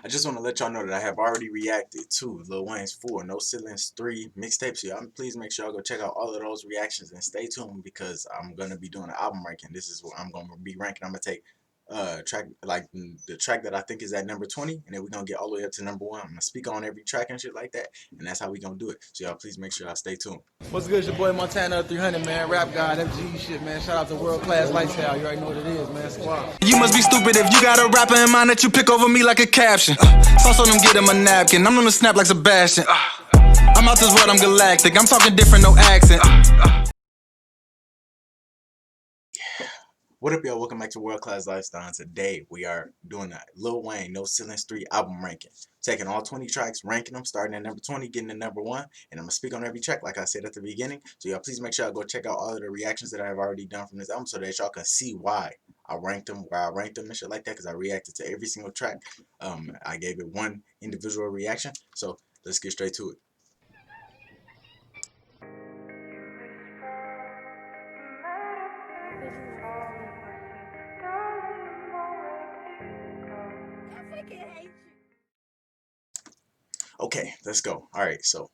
I just want to let y'all know that I have already reacted to Lil Wayne's 4 No Ceilings 3 mixtape. So y'all please make sure y'all go check out all of those reactions and stay tuned because I'm gonna be doing an album ranking. This is what I'm gonna be ranking. I'm gonna take track like the track that I think is at number 20, and then we're gonna get all the way up to number 1. I'm gonna speak on every track and shit like that, and that's how we gonna do it. So y'all please make sure y'all stay tuned. What's good? It's your boy Montana 300, man. Rap God, FG shit, man. Shout out to World Class Lifestyle. You already know what it is, man. Squad. You must be stupid if you got a rapper in mind that you pick over me like a caption. Sauce on them, get him a napkin. I'm gonna snap like Sebastian. I'm out this world, I'm galactic. I'm talking different, no accent. What up, y'all? Welcome back to World Class Lifestyle. And today we are doing a Lil Wayne No Ceilings 3 album ranking. Taking all 20 tracks, ranking them, starting at number 20, getting to number 1. And I'm going to speak on every track, like I said at the beginning. So y'all please make sure y'all go check out all of the reactions that I have already done from this album so that y'all can see why I ranked them, where I ranked them and shit like that. Because I reacted to every single track. I gave it one individual reaction. So let's get straight to it. Okay, let's go. Alright, so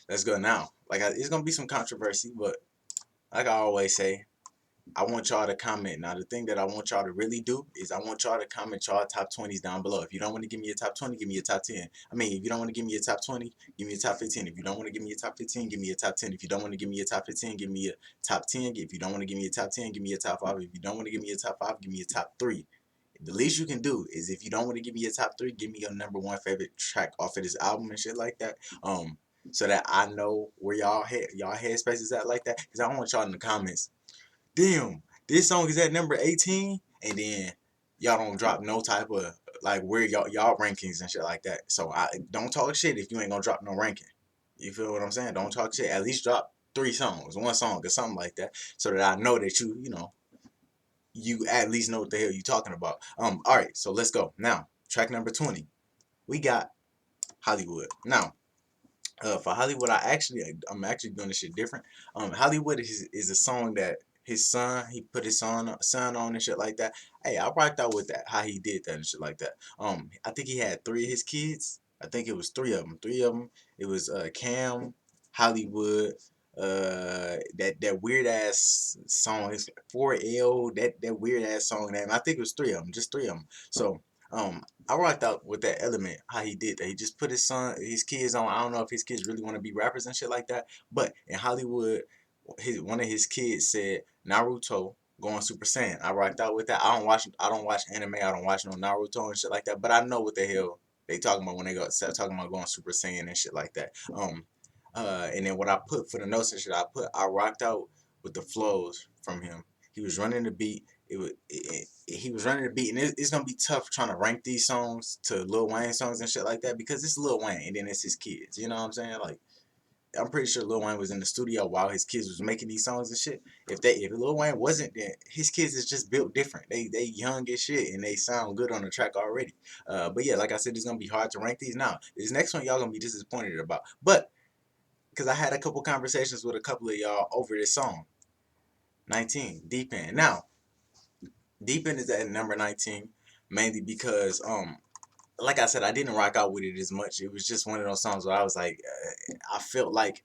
let's go now. It's gonna be some controversy, but like I always say, I want y'all to comment. Now, the thing that I want y'all to really do is I want y'all to comment y'all top 20s down below. If you don't want to give me a top 20, give me a top 10. I mean, if you don't want to give me a top 20, give me a top 15. If you don't want to give me a top 15, give me a top 10. If you don't want to give me a top 15, give me a top 10. If you don't want to give me a top 10, give me a top 5. If you don't want to give me a top 5, give me a top 3. The least you can do is if you don't want to give me a top 3, give me your number 1 favorite track off of this album and shit like that. So that I know where y'all headspace is at like that. Because I don't want y'all in the comments, damn, this song is at number 18, and then y'all don't drop no type of like where y'all rankings and shit like that. So I don't talk shit if you ain't gonna drop no ranking. You feel what I'm saying? Don't talk shit. At least drop 3 songs, 1 song or something like that, so that I know that you at least know what the hell you talking about. All right, so let's go now. Track number 20, we got Hollywood. Now, for Hollywood, I'm actually doing this shit different. Hollywood is a song that his son, he put his son on and shit like that. Hey, I rocked out with that, how he did that and shit like that. I think he had 3 of his kids. I think it was 3 of them. 3 of them. It was Cam, Hollywood, that weird ass song. It's 4L. That weird ass song name. I think it was 3 of them. Just 3 of them. So I rocked out with that element, how he did that. He just put his kids on. I don't know if his kids really want to be rappers and shit like that, but in Hollywood, one of his kids said Naruto going Super Saiyan. I rocked out with that. I don't watch anime. I don't watch no Naruto and shit like that, but I know what the hell they talking about when they start talking about going Super Saiyan and shit like that. And then what I put for the notes and shit, I rocked out with the flows from him. He was running the beat. He was running the beat, and it's gonna be tough trying to rank these songs to Lil Wayne songs and shit like that because it's Lil Wayne and then it's his kids. You know what I'm saying? Like, I'm pretty sure Lil Wayne was in the studio while his kids was making these songs and shit. If Lil Wayne wasn't, then his kids is just built different. They young as shit and they sound good on the track already. But yeah, like I said, it's gonna be hard to rank these. Now, this next one y'all gonna be disappointed about, but because I had a couple conversations with a couple of y'all over this song, 19 Deep End. Now, Deep End is at number 19 mainly because like I said, I didn't rock out with it as much. It was just one of those songs where I was like, I felt like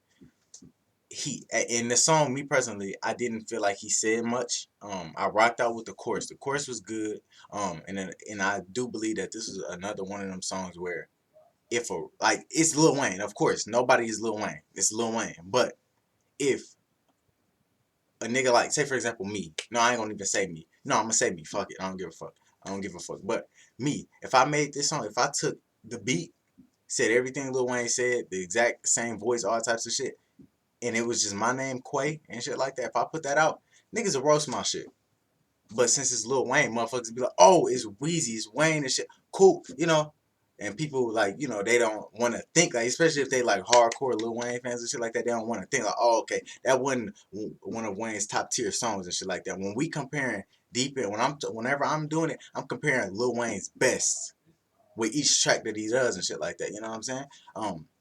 in the song, me personally, I didn't feel like he said much. I rocked out with the chorus. The chorus was good. And I do believe that this is another one of them songs where it's Lil Wayne, of course. Nobody is Lil Wayne. It's Lil Wayne. But if a nigga like, say for example, me. No, I ain't gonna even say me. No, I'm gonna say me. Fuck it. I don't give a fuck. I don't give a fuck. But me, if I made this song, if I took the beat, said everything Lil Wayne said, the exact same voice, all types of shit, and it was just my name, Quay, and shit like that, if I put that out, niggas will roast my shit. But since it's Lil Wayne, motherfuckers be like, oh, it's Weezy, it's Wayne and shit. Cool, And people, like, they don't want to think, like, especially if they, like, hardcore Lil Wayne fans and shit like that, they don't want to think, like, oh, okay, that wasn't one of Wayne's top tier songs and shit like that. When we comparing Deep End, whenever I'm doing it, I'm comparing Lil Wayne's best with each track that he does and shit like that. You know what I'm saying?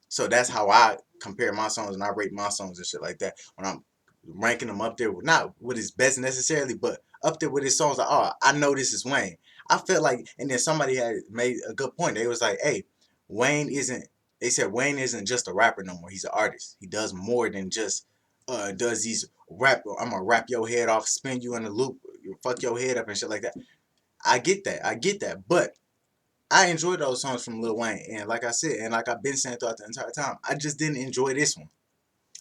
So that's how I compare my songs and I rate my songs and shit like that. When I'm ranking them up there, not with his best necessarily, but up there with his songs. Like, oh, I know this is Wayne. I felt like, and then somebody had made a good point. They was like, hey, Wayne isn't, they said Wayne isn't just a rapper no more. He's an artist. He does more than just does these rap. I'm gonna rap your head off, spin you in a loop, fuck your head up and shit like that. I get that. I get that. But I enjoy those songs from Lil Wayne. And like I said, and like I've been saying throughout the entire time, I just didn't enjoy this one.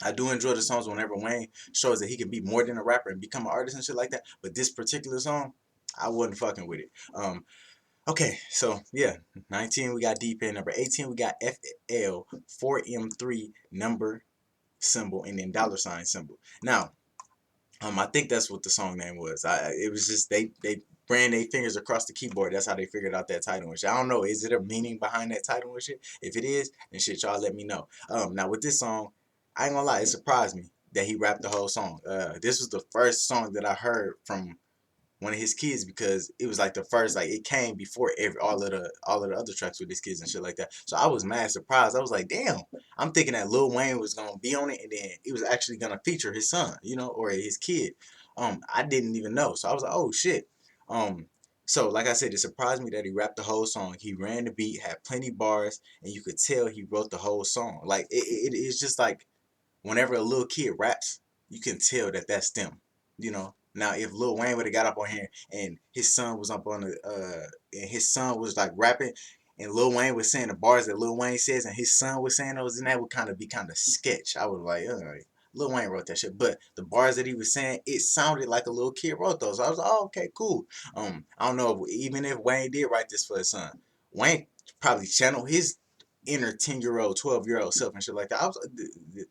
I do enjoy the songs whenever Wayne shows that he can be more than a rapper and become an artist and shit like that. But this particular song, I wasn't fucking with it. Okay, so yeah, 19 we got Deep In. Number 18 we got FL4M3 number symbol and then dollar sign symbol. Now, I think that's what the song name was. It was just they ran their fingers across the keyboard. That's how they figured out that title and shit. I don't know. Is it a meaning behind that title and shit? If it is, then shit, y'all let me know. Now with this song, I ain't gonna lie, it surprised me that he rapped the whole song. This was the first song that I heard from one of his kids because it was like the first, like it came before all of the other tracks with his kids and shit like that. So I was mad surprised. I was like, damn. I'm thinking that Lil Wayne was gonna be on it and then it was actually gonna feature his son, you know, or his kid. I didn't even know. So I was like, oh shit. So like I said, it surprised me that he rapped the whole song. He ran the beat, had plenty bars, and you could tell he wrote the whole song. Like it's just like whenever a little kid raps, you can tell that that's them, you know. Now, if Lil Wayne would have got up on here and his son was up on the, and his son was like rapping, and Lil Wayne was saying the bars that Lil Wayne says, and his son was saying those, and that would kind of be kind of sketch. I was like, Lil Wayne wrote that shit, but the bars that he was saying, it sounded like a little kid wrote those. I was like, oh, okay, cool. I don't know if, even if Wayne did write this for his son, Wayne probably channeled his inner 10-year-old, 12-year-old self and shit like that. I was,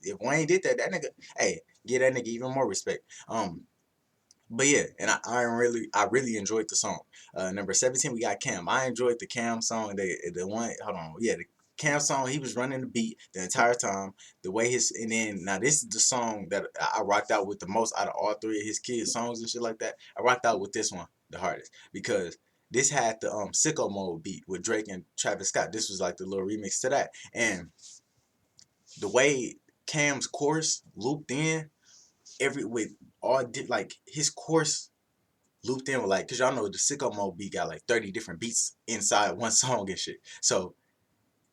if Wayne did that, that nigga, hey, give that nigga even more respect. But yeah, and I really enjoyed the song. Number 17 we got Cam. I enjoyed the Cam song. The one, hold on, yeah, the Cam song. He was running the beat the entire time. The way his, and then now this is the song that I rocked out with the most out of all three of his kids' songs and shit like that. I rocked out with this one the hardest because this had the Sicko Mode beat with Drake and Travis Scott. This was like the little remix to that, and the way Cam's chorus looped in every with all did like his chorus looped in with like, cause y'all know the Sicko Mode beat got like 30 different beats inside one song and shit. So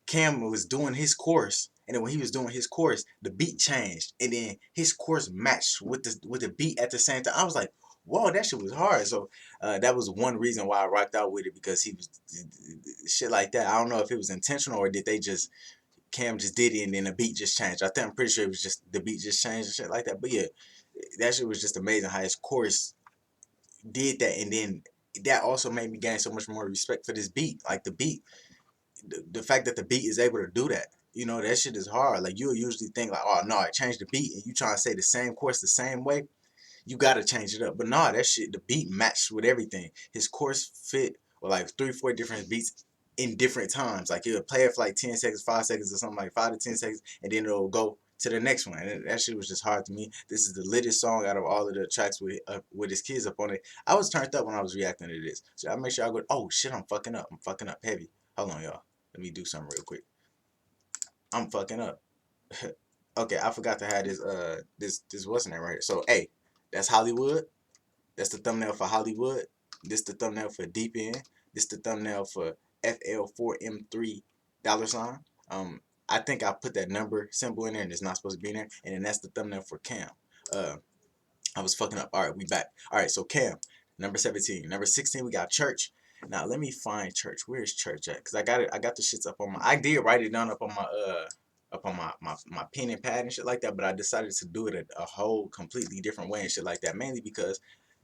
Cam was doing his chorus, and then when he was doing his chorus, the beat changed, and then his chorus matched with the beat at the same time. I was like, whoa, that shit was hard. So that was one reason why I rocked out with it, because he was shit like that. I don't know if it was intentional or did they just Cam just did it and then the beat just changed. I'm pretty sure it was just the beat just changed and shit like that. But yeah, that shit was just amazing how his chorus did that, and then that also made me gain so much more respect for this beat. Like the beat, the fact that the beat is able to do that, you know, that shit is hard. Like you'll usually think like, oh no, I changed the beat, and you trying to say the same chorus the same way, you gotta change it up. But nah, that shit, the beat matched with everything. His chorus fit with like 3-4 different beats in different times. Like he'll play it for like 10 seconds, 5 seconds or something, like 5 to 10 seconds, and then it'll go to the next one. And that shit was just hard to me. This is the littest song out of all of the tracks with his kids up on it. I was turned up when I was reacting to this. So I make sure I go, oh shit, I'm fucking up. I'm fucking up heavy. Hold on, y'all. Let me do something real quick. I'm fucking up. Okay, I forgot to have this what's in there right here. So hey, that's Hollywood. That's the thumbnail for Hollywood. This the thumbnail for Deep In. This the thumbnail for FL4M3 $. I think I put that number symbol in there and it's not supposed to be in there. And then that's the thumbnail for Cam. I was fucking up. All right, we back. All right, so Cam, number 17. Number 16, we got Church. Now let me find Church. Where's Church at? Cause I got it. I got the shits up on my. I did write it down up on my pen and pad and shit like that. But I decided to do it a whole completely different way and shit like that. Mainly because,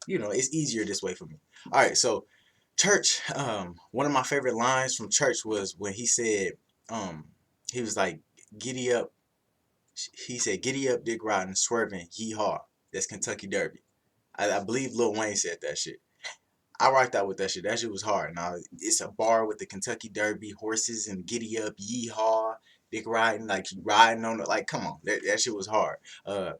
you know, it's easier this way for me. All right, so Church. One of my favorite lines from Church was when he said, he was like, "Giddy up." He said, "Giddy up, Dick Rotten, swerving, yee-haw." That's Kentucky Derby. I believe Lil Wayne said that shit. I rocked out with that shit. That shit was hard. Now, it's a bar with the Kentucky Derby, horses, and giddy up, yeehaw, dick riding, like riding on it. Like, come on. That shit was hard. And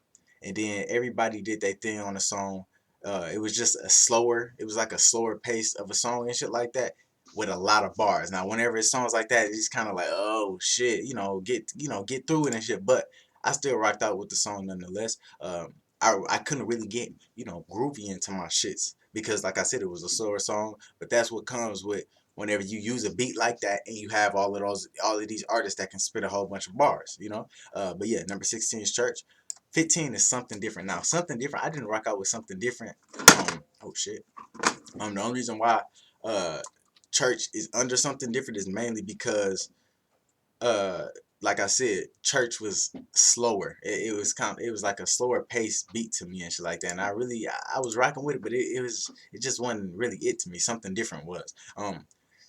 then everybody did their thing on the song. It was just it was like a slower pace of a song and shit like that with a lot of bars. Now, whenever it's songs like that, it's kind of like, oh, shit, get through it and shit. But I still rocked out with the song nonetheless. I couldn't really get, groovy into my shits because, like I said, it was a slower song. But that's what comes with whenever you use a beat like that and you have all of these artists that can spit a whole bunch of bars, you know. But yeah, number 16 is Church. 15 is Something Different. Now, Something Different, I didn't rock out with Something Different. Oh shit. The only reason why uh Church is under Something Different is mainly because uh like I said, Church was slower. It was like a slower pace beat to me and shit like that. And I was rocking with it, but it just wasn't really it to me. Something Different was.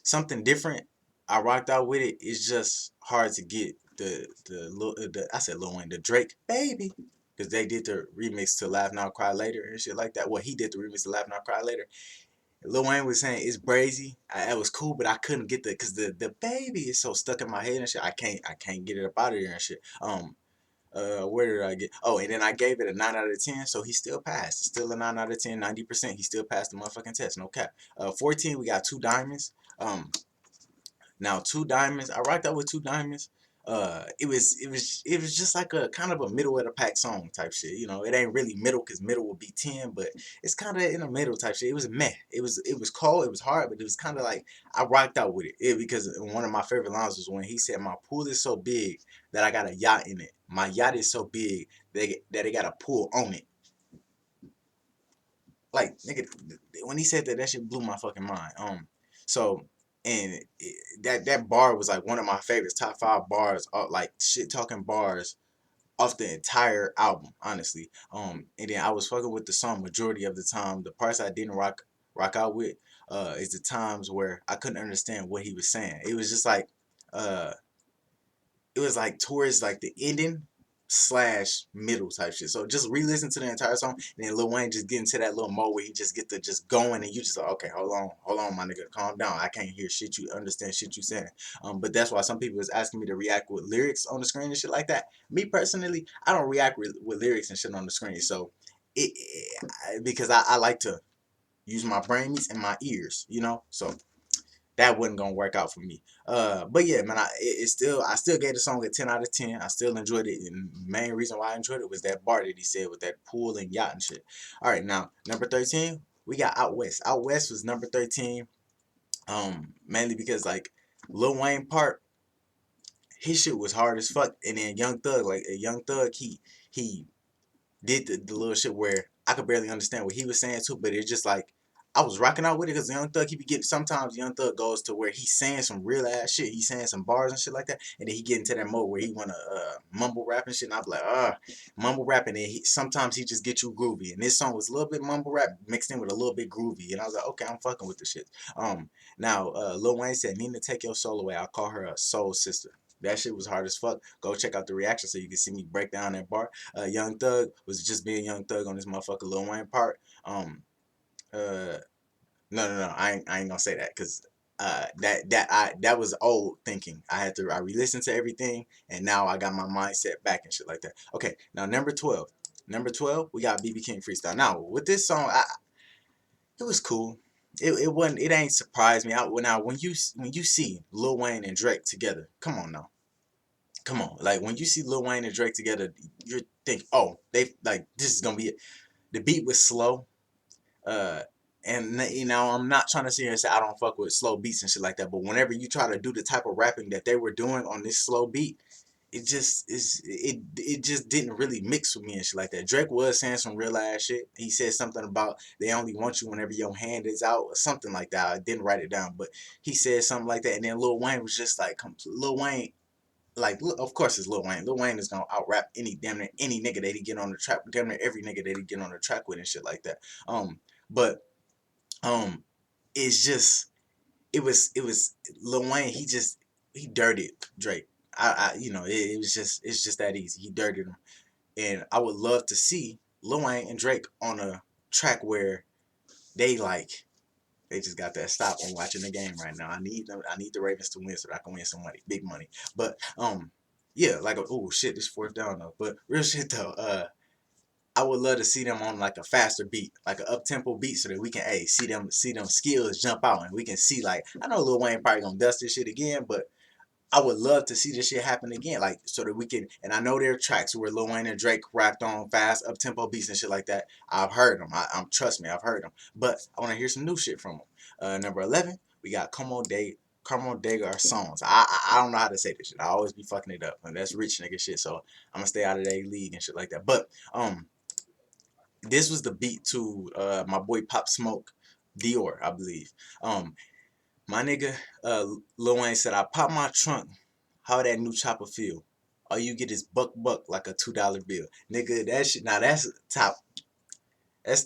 Something Different, I rocked out with it. It's just hard to get I said Lil Wayne, the Drake Baby, because they did the remix to Laugh Now Cry Later and shit like that. Well, he did the remix to Laugh Now Cry Later. Lil Wayne was saying it's brazy. It was cool, but I couldn't get because the baby is so stuck in my head and shit. I can't get it up out of there and shit. Where did I get? Oh, and then I gave it a 9 out of 10, so he still passed. Still a 9 out of 10, 90%. He still passed the motherfucking test, no cap. 14, we got Two Diamonds. Now Two Diamonds, I rocked out with Two Diamonds. It was just like a kind of a middle of the pack song type shit. You know, it ain't really middle because middle would be 10, but it's kind of in the middle type shit. It was meh. It was cold. It was hard, but it was kind of like I rocked out with it. Because one of my favorite lines was when he said, "My pool is so big that I got a yacht in it. My yacht is so big that it got a pool on it." Like nigga, when he said that, that shit blew my fucking mind. So and that bar was like one of my favorites, top 5 bars, like shit talking bars off the entire album, honestly. And then I was fucking with the song majority of the time. The parts I didn't rock out with, is the times where I couldn't understand what he was saying. It was just like, uh, it was like towards like the ending slash middle type shit. So just re-listen to the entire song, and then Lil Wayne just get into that little mode where he just get to just going, and you just like, okay, hold on, my nigga, calm down. I can't hear shit you understand shit you saying. But that's why some people was asking me to react with lyrics on the screen and shit like that. Me personally, I don't react with lyrics and shit on the screen. So because I like to use my brains and my ears, you know. So that wasn't gonna work out for me. But yeah, man, I still gave the song a 10 out of 10. I still enjoyed it, and the main reason why I enjoyed it was that bar that he said with that pool and yacht and shit. All right, now number 13, we got Out West. Out West was number 13. Mainly because like Lil Wayne part, his shit was hard as fuck, and then Young Thug, like a Young Thug, he did the little shit where I could barely understand what he was saying too, but it's just like I was rocking out with it because Young Thug, he be getting, sometimes Young Thug goes to where he's saying some real ass shit. He's saying some bars and shit like that, and then he get into that mode where he wanna mumble rap and shit, and I'm like, mumble rapping, and sometimes he just get you groovy. And this song was a little bit mumble rap mixed in with a little bit groovy, and I was like, okay, I'm fucking with the shit. Now Lil Wayne said, "Need to take your soul away. I'll call her a soul sister." That shit was hard as fuck. Go check out the reaction so you can see me break down that bar. Young Thug was just being Young Thug on this motherfucker Lil Wayne part. Uh, no, I ain't gonna say that because that was old thinking. I re-listened to everything, and now I got my mindset back and shit like that. Okay, now number 12. Number 12, we got BB King freestyle. Now with this song, it was cool. It wasn't. It ain't surprised me. Now when you see Lil Wayne and Drake together, come on now. Come on, like when you see Lil Wayne and Drake together, you think, oh, they like this is gonna be it. The beat was slow, uh, and you know I'm not trying to sit here and say I don't fuck with slow beats and shit like that. But whenever you try to do the type of rapping that they were doing on this slow beat, it just didn't really mix with me and shit like that. Drake was saying some real ass shit. He said something about they only want you whenever your hand is out or something like that. I didn't write it down, but he said something like that. And then Lil Wayne was just like Lil Wayne. Like, of course it's Lil Wayne. Lil Wayne is gonna out rap damn near any nigga that he get on the track, damn near every nigga that he get on the track with and shit like that. But it's just it was Lil Wayne. He dirtied Drake. You know it's just that easy. He dirtied him, and I would love to see Lil Wayne and Drake on a track where they like they just got that stop on watching the game right now. I need them. I need the Ravens to win so that I can win some money, big money. But yeah, like oh shit, this 4th down though. But real shit though, I would love to see them on like a faster beat, like an up tempo beat, so that we can see them skills jump out and we can see like I know Lil Wayne probably gonna dust this shit again, but I would love to see this shit happen again, like so that we can. And I know there are tracks where Lil Wayne and Drake rapped on fast up tempo beats and shit like that. I've heard them. I'm trust me, I've heard them. But I want to hear some new shit from them. Number 11, we got Como de Garçons. I don't know how to say this shit. I always be fucking it up, and that's rich nigga shit. So I'm gonna stay out of their league and shit like that. But this was the beat to my boy Pop Smoke, Dior, I believe. My nigga, Lil Wayne said, I pop my trunk, how that new chopper feel? All you get is buck like a $2 bill. Nigga, that shit, now that's top, that's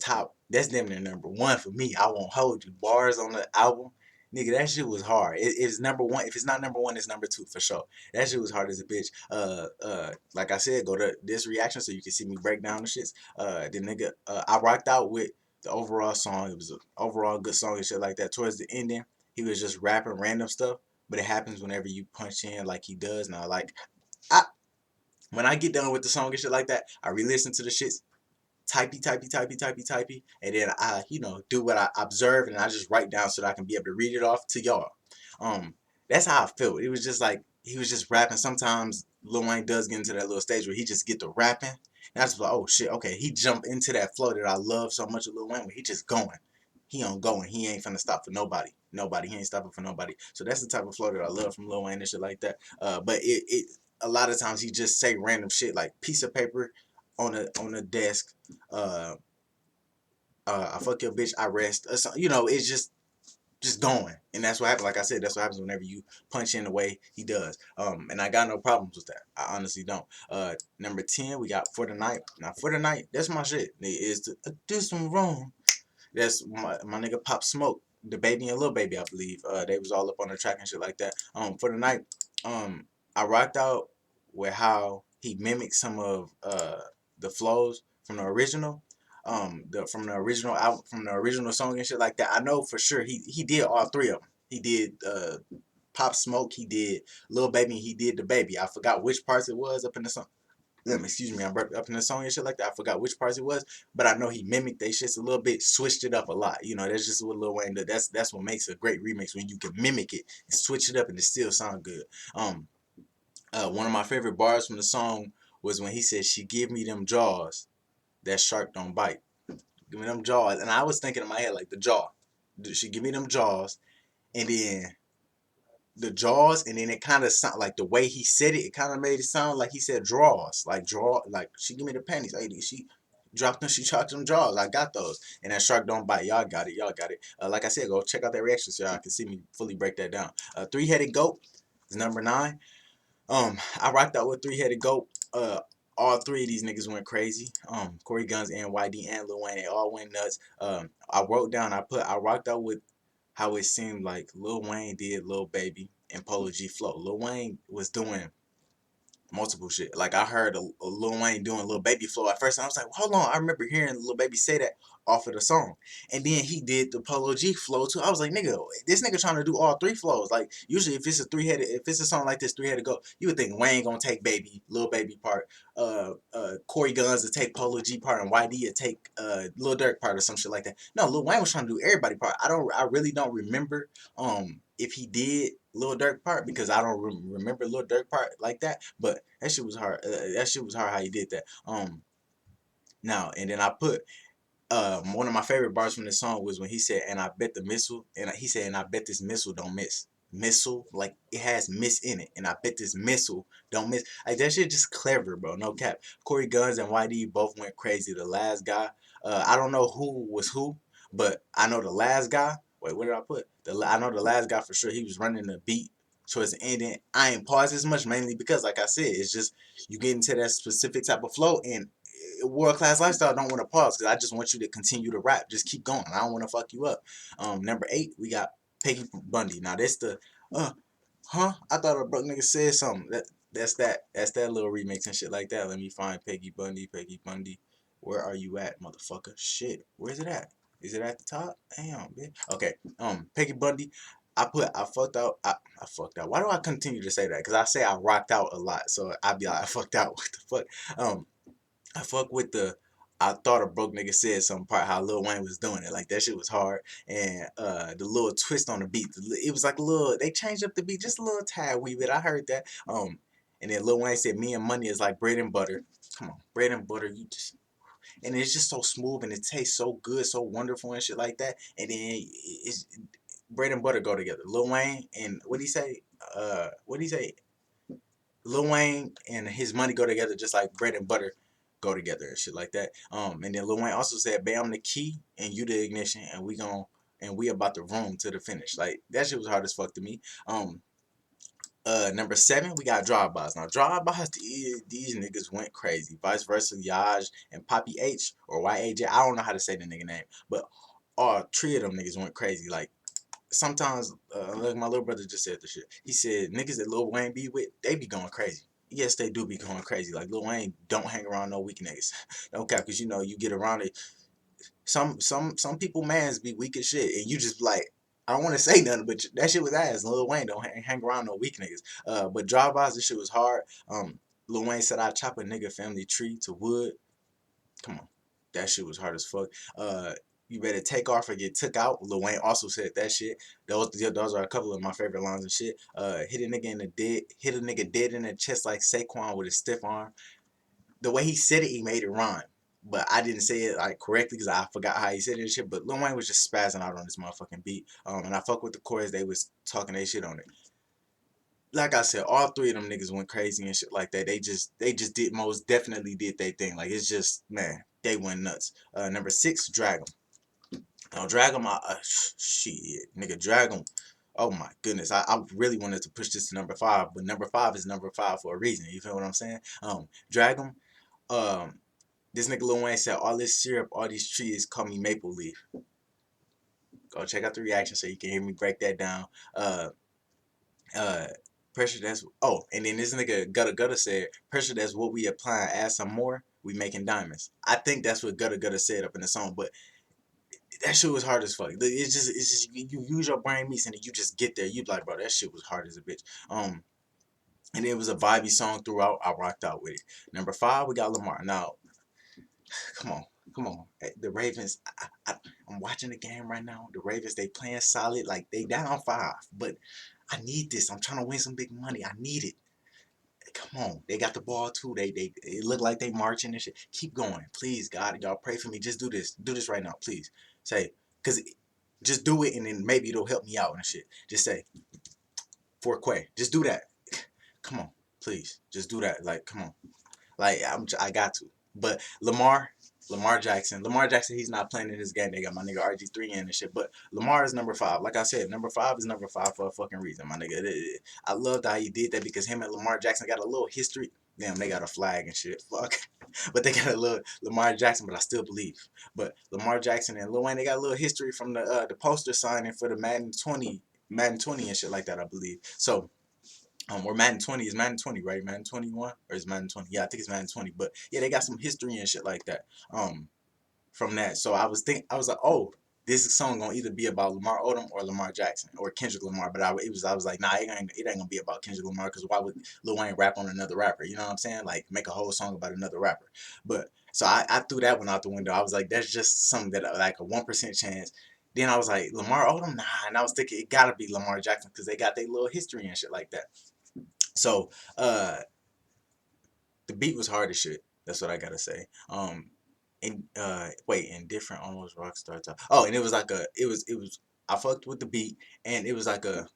damn near number one for me. I won't hold you. Bars on the album, nigga, that shit was hard. It's number one. If it's not number one, it's number two for sure. That shit was hard as a bitch. Like I said, go to this reaction so you can see me break down the shits. The nigga, I rocked out with the overall song. It was an overall good song and shit like that. Towards the ending, he was just rapping random stuff, but it happens whenever you punch in like he does now. Like, when I get done with the song and shit like that, I re-listen to the shits, typey, and then I, do what I observe and I just write down so that I can be able to read it off to y'all. That's how I felt. It was just like he was just rapping. Sometimes Lil Wayne does get into that little stage where he just get to rapping, and I just like, oh shit, okay, he jumped into that flow that I love so much of Lil Wayne, where he just going. He on going. He ain't finna stop for nobody. He ain't stopping for nobody. So that's the type of flow that I love from Lil Wayne and shit like that. But it a lot of times he just say random shit like piece of paper on a desk. I fuck your bitch, I rest. It's just going, and that's what happens. Like I said, that's what happens whenever you punch in the way he does. And I got no problems with that. I honestly don't. Number 10, we got For the Night. Now For the Night, that's my shit. Is to do some wrong. That's my nigga Pop Smoke, the baby and Lil Baby, I believe. They was all up on the track and shit like that. For the Night, I rocked out with how he mimicked some of the flows from the original. From the original album, from the original song and shit like that. I know for sure he did all three of them. He did Pop Smoke, he did Lil Baby, and he did The Baby. I forgot which parts it was up in the song. Excuse me, I burped up in the song and shit like that. I forgot which parts it was, but I know he mimicked they shits a little bit, switched it up a lot. That's just what Lil Wayne does. That's what makes a great remix, when you can mimic it and switch it up and it still sound good. One of my favorite bars from the song was when he said, "She give me them jaws, that shark don't bite." Give me them jaws, and I was thinking in my head like the jaw. She give me them jaws, and then the jaws, and then it kind of sound like the way he said it. It kind of made it sound like he said draws, like she give me the panties. Hey, she dropped them. She dropped them jaws. I got those, and that shark don't bite. Y'all got it. Like I said, go check out that reaction so y'all can see me fully break that down. Three-Headed Goat is number 9. I rocked out with Three-Headed Goat. All three of these niggas went crazy. Corey Guns and YD and Lil Wayne, they all went nuts. I rocked out with how it seemed like Lil Wayne did Lil Baby and Polo G Flow. Lil Wayne was doing multiple shit. Like I heard a Lil Wayne doing Lil Baby flow at first, and I was like, hold on, I remember hearing Lil Baby say that off of the song. And then he did the Polo G flow too. I was like, nigga, this nigga trying to do all three flows. Like usually if it's a song like this, Three-Headed Goat, you would think Wayne gonna take Lil Baby part, Corey Guns to take Polo G part, and YD to take Lil Durk part or some shit like that. No, Lil Wayne was trying to do everybody part. I really don't remember if he did Lil Durk part, because I don't remember Lil Durk part like that. But that shit was hard. That shit was hard how he did that. Now and then I put one of my favorite bars from this song was when he said, "And I bet the missile," and he said, "And I bet this missile don't miss." Missile, like it has miss in it, and I bet this missile don't miss. Like that shit just clever, bro. No cap. Corey Guns and YD both went crazy. The last guy, I don't know who was who, but I know the last guy. Wait, what did I put? I know the last guy for sure. He was running the beat towards the end. And I ain't paused as much, mainly because, like I said, it's just you get into that specific type of flow, and World Class Lifestyle don't want to pause, because I just want you to continue to rap. Just keep going. I don't want to fuck you up. Number 8, we got Peggy Bundy. Now that's the I thought a broke nigga said something. That's that little remix and shit like that. Let me find Peggy Bundy. Where are you at, motherfucker? Shit. Where's it at? Is it at the top? Damn, bitch. Okay. Peggy Bundy. I fucked out. I fucked out. Why do I continue to say that? Because I say I rocked out a lot. So I'd be like, I fucked out. What the fuck? I fuck with the I thought a broke nigga said some part how Lil Wayne was doing it. Like that shit was hard. And the little twist on the beat, it was like a little, they changed up the beat just a little tad wee bit. I heard that. And then Lil Wayne said me and money is like bread and butter. Come on, bread and butter, you just, and it's just so smooth and it tastes so good, so wonderful and shit like that. And then it's bread and butter go together. Lil Wayne and what he say? What he say? Lil Wayne and his money go together just like bread and butter go together and shit like that. And then Lil Wayne also said, "Babe, I'm the key and you the ignition, and we about to roam to the finish." Like that shit was hard as fuck to me. Number 7, we got drive-bys. Now drive-bys, these niggas went crazy. Vice versa, Yaj and Poppy H or YAJ. I don't know how to say the nigga name, but all 3 of them niggas went crazy. Like sometimes, like my little brother just said the shit. He said niggas that Lil Wayne be with, they be going crazy. Yes, they do be going crazy. Like Lil Wayne don't hang around no weak niggas. No cap, cause you know you get around it. Some people mans be weak as shit, and you just like, I don't want to say nothing, but that shit was ass. Lil Wayne don't hang around no weak niggas. But drive-bys, this shit was hard. Lil Wayne said I chop a nigga family tree to wood. Come on, that shit was hard as fuck. You better take off or get took out. Lil Wayne also said that shit. Those are a couple of my favorite lines and shit. Hit a nigga dead in the chest like Saquon with a stiff arm. The way he said it, he made it rhyme. But I didn't say it like correctly because I forgot how he said it and shit. But Lil Wayne was just spazzing out on this motherfucking beat. And I fuck with the chorus. They was talking their shit on it. Like I said, all 3 of them niggas went crazy and shit like that. They just did, most definitely did their thing. Like it's just, man, they went nuts. Number 6, Drag 'em. Now Drag 'em, shit, nigga, Drag 'em. Oh my goodness, I really wanted to push this to number 5, but number 5 is number 5 for a reason. You feel what I'm saying? Drag 'em. This nigga Lil Wayne said, all this syrup, all these trees call me Maple Leaf. Go check out the reaction so you can hear me break that down. Pressure, that's, oh, and then this nigga Gutta said, pressure, that's what we applying, add some more, we making diamonds. I think that's what Gutta said up in the song, but that shit was hard as fuck. It's just you use your brain meats and you just get there. You like, bro, that shit was hard as a bitch. And it was a vibey song throughout. I rocked out with it. Number 5, we got Lamar. Now, come on. The Ravens, I'm watching the game right now. The Ravens, they playing solid. Like, they down 5. But I need this. I'm trying to win some big money. I need it. Come on. They got the ball, too. It look like they marching and shit. Keep going. Please, God, y'all pray for me. Just do this. Do this right now, please. Say, because just do it, and then maybe it'll help me out and shit. Just say, for Quay. Just do that. Come on. Please. Just do that. Like, come on. Like, I got to. But Lamar Jackson, he's not playing in this game. They got my nigga RG3 in and shit. But Lamar is number 5. Like I said, number 5 is number 5 for a fucking reason, my nigga. I loved how he did that because him and Lamar Jackson got a little history. Damn, they got a flag and shit. Fuck. But they got a little Lamar Jackson, but I still believe. But Lamar Jackson and Lil Wayne, they got a little history from the poster signing for the Madden 20 and shit like that, I believe. So, or Madden 20, is Madden 20, right? Madden 21 or is Madden 20? Yeah, I think it's Madden 20. But yeah, they got some history and shit like that. From that. So I was like, oh, this song gonna either be about Lamar Odom or Lamar Jackson or Kendrick Lamar. But I was like, nah, it ain't gonna be about Kendrick Lamar because why would Lil Wayne rap on another rapper? You know what I'm saying? Like make a whole song about another rapper. But so I threw that one out the window. I was like, that's just something that like a 1% chance. Then I was like, Lamar Odom, nah, and I was thinking it gotta be Lamar Jackson because they got their little history and shit like that. So the beat was hard as shit. That's what I gotta say. And different almost rock star type. Oh, and it was like I fucked with the beat, and it was like a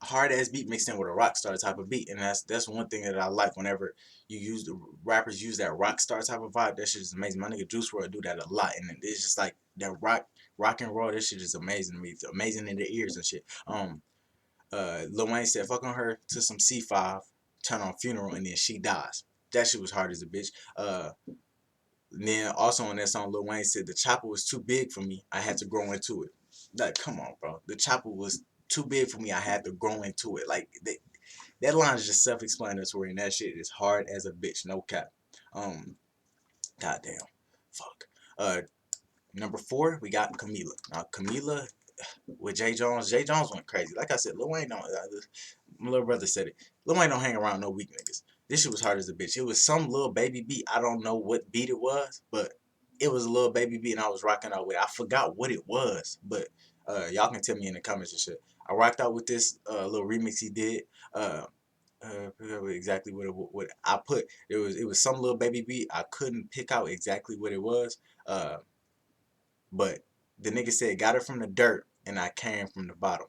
hard ass beat mixed in with a rock star type of beat, and that's one thing that I like whenever the rappers use that rock star type of vibe. That shit is amazing. My nigga Juice WRLD do that a lot, and it's just like that rock and roll. This shit is amazing to me. It's amazing in the ears and shit. Lil Wayne said, fuck on her to some C5, turn on funeral, and then she dies. That shit was hard as a bitch. Then also on that song, Lil Wayne said, the chopper was too big for me. I had to grow into it. Like, come on, bro. The chopper was too big for me. I had to grow into it. Like, that line is just self-explanatory, and that shit is hard as a bitch. No cap. Goddamn. Fuck. Number 4, we got Camila. Now, Camila with Jay Jones. Jay Jones went crazy. Like I said, Lil Wayne don't. My little brother said it. Lil Wayne don't hang around no weak niggas. This shit was hard as a bitch. It was some little baby beat. I don't know what beat it was, but it was a little baby beat and I was rocking out with it. I forgot what it was, but y'all can tell me in the comments and shit. I rocked out with this little remix he did. I forgot exactly what I put. It was some little baby beat. I couldn't pick out exactly what it was. But the nigga said, got it from the dirt and I came from the bottom.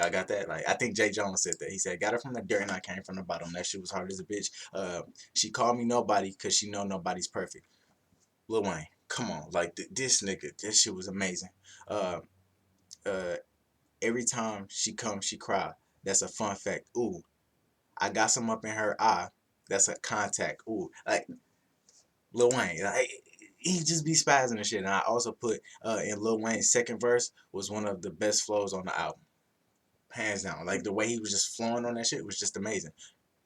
I got that. Like, I think Jay Jones said that. He said, got it from the dirt and I came from the bottom. That shit was hard as a bitch. She called me nobody because she know nobody's perfect. Lil Wayne, come on. Like, this nigga, this shit was amazing. Uh, uh, every time she comes, she cry. That's a fun fact. Ooh, I got some up in her eye. That's a contact. Ooh, like, Lil Wayne, like, he just be spazzing and shit. And I also put in Lil Wayne's second verse was one of the best flows on the album. Hands down. Like, the way he was just flowing on that shit was just amazing.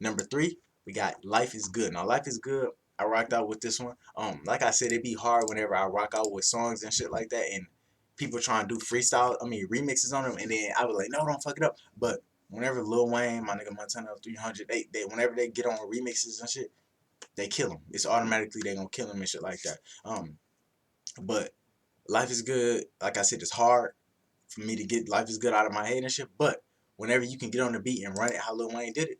Number 3, we got Life is Good. Now, Life is Good, I rocked out with this one. Like I said, it'd be hard whenever I rock out with songs and shit like that, and people try and do freestyle, remixes on them, and then I was like, no, don't fuck it up. But whenever Lil Wayne, my nigga Montana 300, they whenever they get on remixes and shit, they kill them. It's automatically they gonna kill them and shit like that. But Life is Good, like I said, it's hard for me to get Life is Good out of my head and shit. But whenever you can get on the beat and run it how Lil Wayne did it,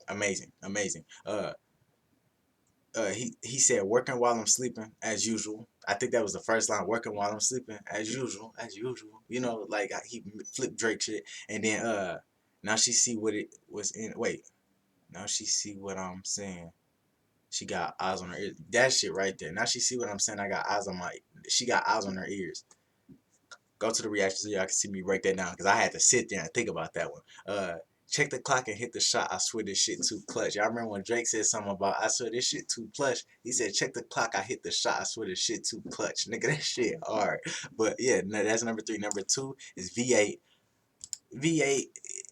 amazing, amazing. He said, working while I'm sleeping, as usual. I think that was the first line, working while I'm sleeping, as usual, as usual. You know, like, he flipped Drake shit. And then, now she see what it was in, wait. Now she see what I'm saying. She got eyes on her ears. That shit right there. Now she see what I'm saying. She got eyes on her ears. Go to the reaction so y'all can see me break that down, because I had to sit there and think about that one. Check the clock and hit the shot. I swear this shit too clutch. Y'all remember when Drake said something about, I swear this shit too plush? He said, check the clock, I hit the shot. I swear this shit too clutch. Nigga, that shit hard. But yeah, that's number 3. Number 2 is V8. V8,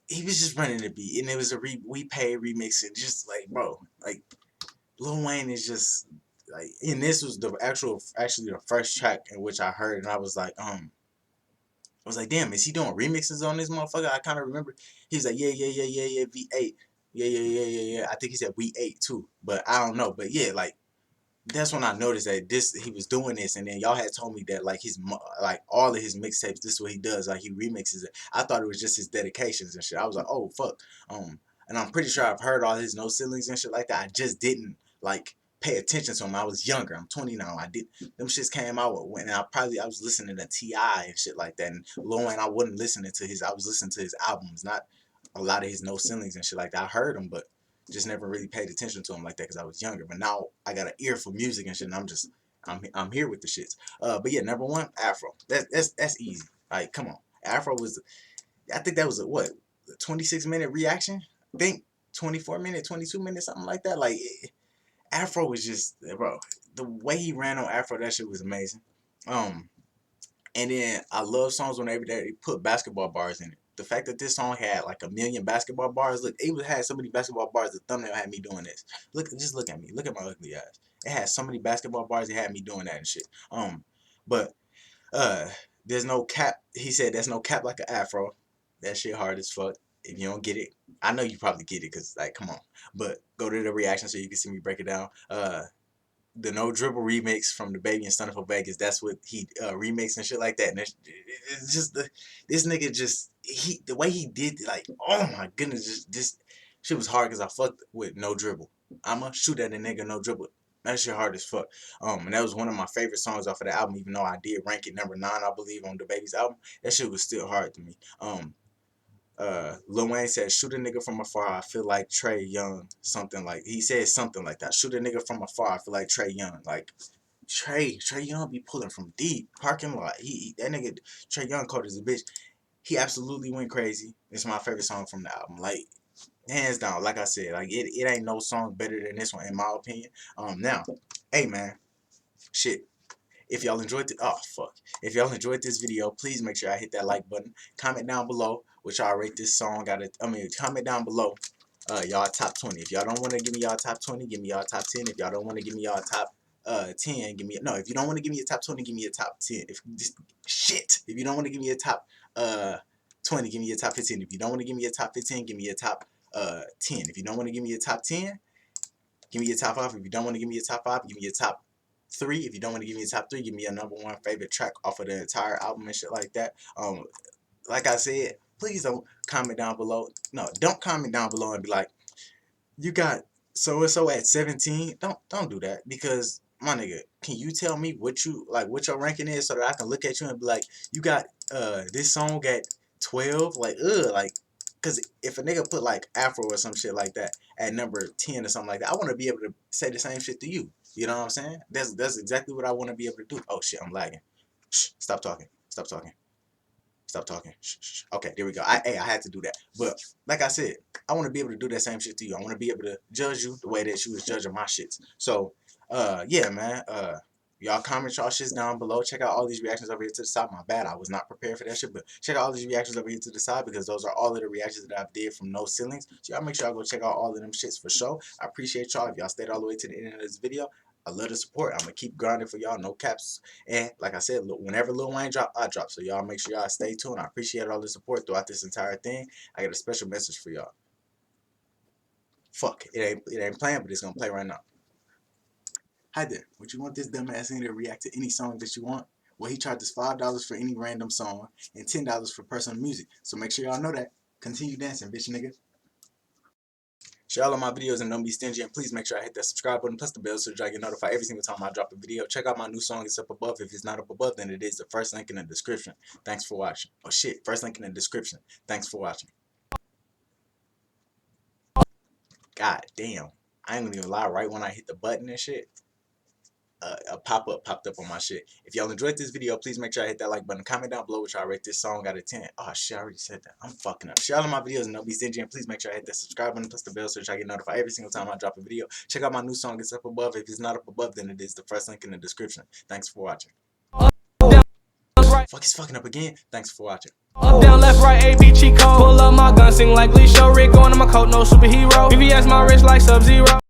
he was just running the beat, and it was a We Paid remix, and just like, bro, like, Lil Wayne is just like, and this was actually the first track in which I heard, and I was like, damn, is he doing remixes on this motherfucker? I kind of remember he was like, yeah, V8, yeah. I think he said We 8 too, but I don't know. But yeah, like, that's when I noticed that he was doing this, and then y'all had told me that, like, like, all of his mixtapes, this is what he does, like, he remixes it. I thought it was just his dedications and shit. I was like, oh fuck, and I'm pretty sure I've heard all his No Ceilings and shit like that. I just didn't, like, pay attention to him. I was younger. I'm 20 now. Them shits came out when I was listening to T.I. and shit like that. And Lil Wayne, I wasn't listening to I was listening to his albums, not a lot of his No Ceilings and shit like that. I heard him, but just never really paid attention to him like that because I was younger. But now I got an ear for music and shit, and I'm here with the shits. But yeah, number 1, Afro. That's easy. Like, come on. Afro was, I think that was a 26-minute reaction? I think 24 minutes, 22 minutes, something like that. Like, Afro was just, bro, the way he ran on Afro, that shit was amazing. And then I love songs whenever they put basketball bars in it. The fact that this song had like 1 million basketball bars, look, it had so many basketball bars, the thumbnail had me doing this. Just look at me. Look at my ugly ass. It had so many basketball bars, it had me doing that and shit. But there's no cap. He said there's no cap like an Afro. That shit hard as fuck. If you don't get it, I know you probably get it, because, like, come on. But go to the reaction so you can see me break it down. The No Dribble remix from the Baby and Stunna 4 Vegas, that's what he remixed and shit like that. And it's just this nigga just, the way he did it, like, oh my goodness, this shit was hard because I fucked with No Dribble. I'ma shoot at a nigga, No Dribble. That shit hard as fuck. And that was one of my favorite songs off of the album, even though I did rank it number 9, I believe, on the Baby's album. That shit was still hard to me. Lil Wayne said, shoot a nigga from afar, I feel like Trey Young. He said something like that. Shoot a nigga from afar, I feel like Trey Young. Like, Trey Young be pulling from deep. Parking lot. That nigga, Trey Young, cold as a bitch. He absolutely went crazy. It's my favorite song from the album. Like, hands down, like I said, like, it ain't no song better than this one, in my opinion. Now, hey man, shit. If y'all enjoyed If y'all enjoyed this video, please make sure I hit that like button. Comment down below what y'all rate this song. Comment down below y'all top 20. If y'all don't want to give me y'all top 20, give me y'all top 10. If y'all don't want to give me y'all top 10, give me if you don't want to give me a top 20, give me a top 10. If you don't want to give me a top 20, give me a top 15. If you don't want to give me a top 15, give me a top 10. If you don't want to give me a top 10, give me a top 5. If you don't want to give me a top 5, give me a top 3. If you don't want to give me a top 3, give me a number 1 favorite track off of the entire album and shit like that. Like I said, please don't comment down below. No, don't comment down below and be like, you got so and so at 17. Don't do that, because my nigga, can you tell me what you like, what your ranking is, so that I can look at you and be like, you got this song at 12? Like, because if a nigga put like Afro or some shit like that at number 10 or something like that, I want to be able to say the same shit to you. You know what I'm saying? That's exactly what I want to be able to do. Oh shit, I'm lagging. Shh, stop talking. Stop talking. Stop talking. Shh, shh. Okay, there we go. I had to do that. But like I said, I want to be able to do that same shit to you. I want to be able to judge you the way that you was judging my shits. So, yeah, man. Y'all comment y'all shits down below. Check out all these reactions over here to the side. My bad, I was not prepared for that shit. But check out all these reactions over here to the side, because those are all of the reactions that I've did from No Ceilings. So y'all make sure y'all go check out all of them shits for sure. I appreciate y'all. If y'all stayed all the way to the end of this video, I love the support. I'm going to keep grinding for y'all. No caps. And like I said, whenever Lil Wayne drop, I drop. So y'all make sure y'all stay tuned. I appreciate all the support throughout this entire thing. I got a special message for y'all. Fuck. It ain't playing, but it's going to play right now. Hi there. Would you want this dumbass nigga to react to any song that you want? Well, he charges $5 for any random song and $10 for personal music. So make sure y'all know that. Continue dancing, bitch nigga. Share all of my videos and don't be stingy, and please make sure I hit that subscribe button plus the bell so that I get notified every single time I drop a video. Check out my new song, it's up above. If it's not up above, then it is. The first link in the description. Thanks for watching. Oh shit, first link in the description. Thanks for watching. God damn. I ain't gonna even lie, right when I hit the button and shit, a pop-up popped up on my shit. If y'all enjoyed this video, please make sure I hit that like button. Comment down below what y'all rate this song out of 10. Oh shit, I already said that. I'm fucking up. Share all of my videos and don't be stingy, and please make sure I hit that subscribe button plus the bell so that y'all get notified every single time I drop a video. Check out my new song, it's up above. If it's not up above, then it is. The first link in the description. Thanks for watching. Fuck, he's fucking up again. Thanks for watching. Up, down, left, right, A, B, cheat code. Pull up my gun, sing like Lee Show. Rick going on my coat, no superhero. VVS my wrist like Sub-Zero.